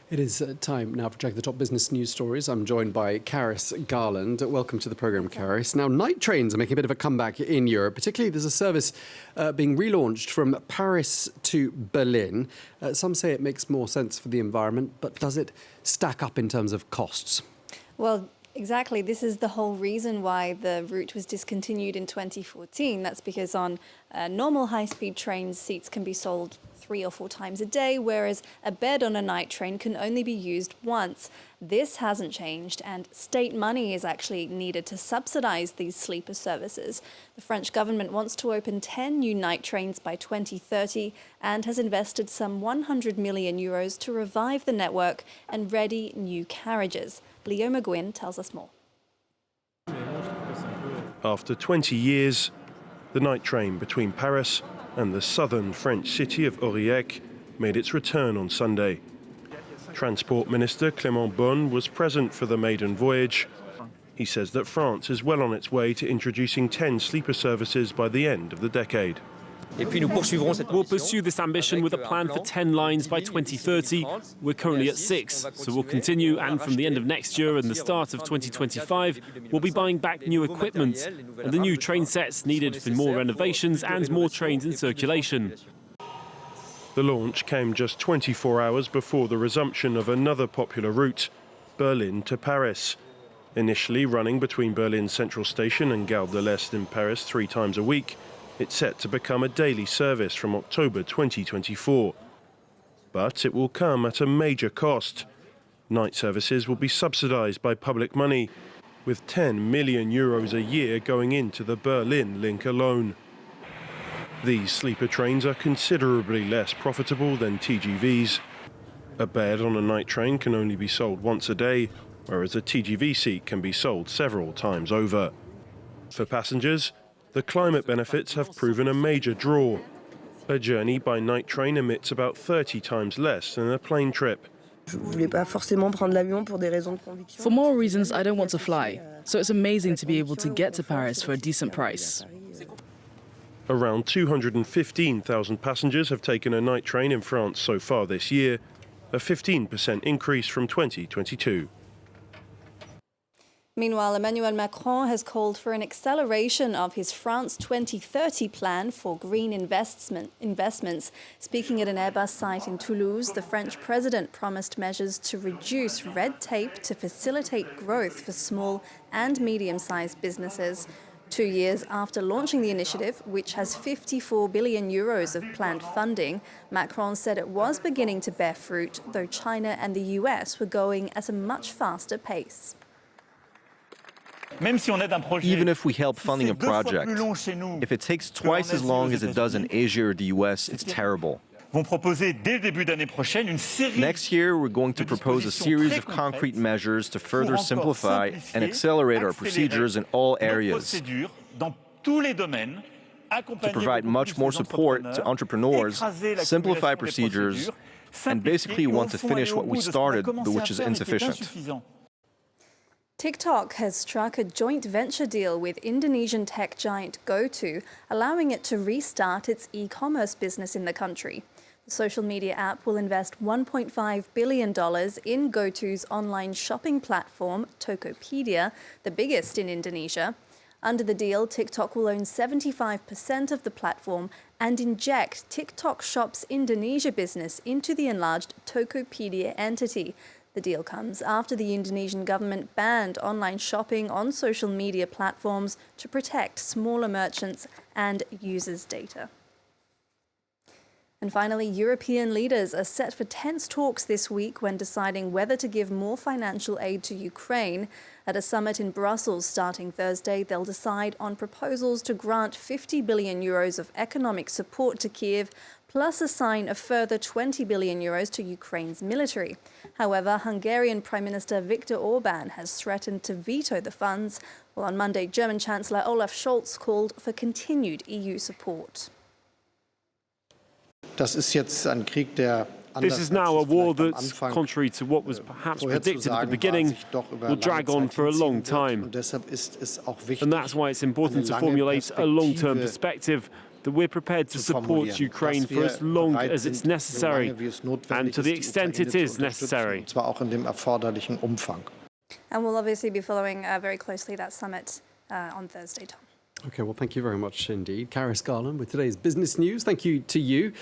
It is time now for checking the top business news stories. I'm joined by Karis Garland. Welcome to the programme, Karis. Now, night trains are making a bit of a comeback in Europe. Particularly, there's a service being relaunched from Paris to Berlin. Some say it makes more sense for the environment, but does it stack up in terms of costs? Well, exactly. This is the whole reason why the route was discontinued in 2014. That's because on normal high-speed trains, seats can be sold 3 or 4 times a day, whereas a bed on a night train can only be used once. This hasn't changed, and state money is actually needed to subsidize these sleeper services. The French government wants to open 10 new night trains by 2030 and has invested some 100 million euros to revive the network and ready new carriages. Leo McGuinn tells us more. After 20 years, the night train between Paris and the southern French city of Aurillac made its return on Sunday. Transport Minister Clément Beaune was present for the maiden voyage. He says that France is well on its way to introducing 10 sleeper services by the end of the decade. We'll pursue this ambition with a plan for 10 lines by 2030. We're currently at 6, so we'll continue, and from the end of next year and the start of 2025, we'll be buying back new equipment and the new train sets needed for more renovations and more trains in circulation. The launch came just 24 hours before the resumption of another popular route, Berlin to Paris. Initially running between Berlin Central Station and Gare de l'Est in Paris 3 times a week, it's set to become a daily service from October 2024. But it will come at a major cost. Night services will be subsidized by public money, with 10 million euros a year going into the Berlin link alone. These sleeper trains are considerably less profitable than TGVs. A bed on a night train can only be sold once a day, whereas a TGV seat can be sold several times over. For passengers, the climate benefits have proven a major draw. A journey by night train emits about 30 times less than a plane trip. For more reasons, I don't want to fly. So it's amazing to be able to get to Paris for a decent price. Around 215,000 passengers have taken a night train in France so far this year, a 15% increase from 2022. Meanwhile, Emmanuel Macron has called for an acceleration of his France 2030 plan for green investments. Speaking at an Airbus site in Toulouse, the French president promised measures to reduce red tape to facilitate growth for small and medium-sized businesses. 2 years after launching the initiative, which has 54 billion euros of planned funding, Macron said it was beginning to bear fruit, though China and the US were going at a much faster pace. Even if we help funding a project, if it takes twice as long as it does in Asia or the US, it's terrible. Next year, we're going to propose a series of concrete measures to further simplify and accelerate our procedures in all areas, to provide much more support to entrepreneurs, simplify procedures, and basically want to finish what we started, which is insufficient. TikTok has struck a joint venture deal with Indonesian tech giant GoTo, allowing it to restart its e-commerce business in the country. The social media app will invest $1.5 billion in GoTo's online shopping platform, Tokopedia, the biggest in Indonesia. Under the deal, TikTok will own 75% of the platform and inject TikTok Shop's Indonesia business into the enlarged Tokopedia entity. The deal comes after the Indonesian government banned online shopping on social media platforms to protect smaller merchants and users' data. And finally, European leaders are set for tense talks this week when deciding whether to give more financial aid to Ukraine. At a summit in Brussels starting Thursday, they'll decide on proposals to grant 50 billion euros of economic support to Kiev, plus assign a further 20 billion euros to Ukraine's military. However, Hungarian Prime Minister Viktor Orban has threatened to veto the funds, while on Monday, German Chancellor Olaf Scholz called for continued EU support. This is now a war that's, contrary to what was perhaps predicted at the beginning, will drag on for a long time. And that's why it's important to formulate a long-term perspective that we're prepared to support Ukraine for as long as it's necessary and to the extent it is necessary. And we'll obviously be following very closely that summit on Thursday, Tom. Okay, well, thank you very much indeed. Karis Garland with today's business news. Thank you to you.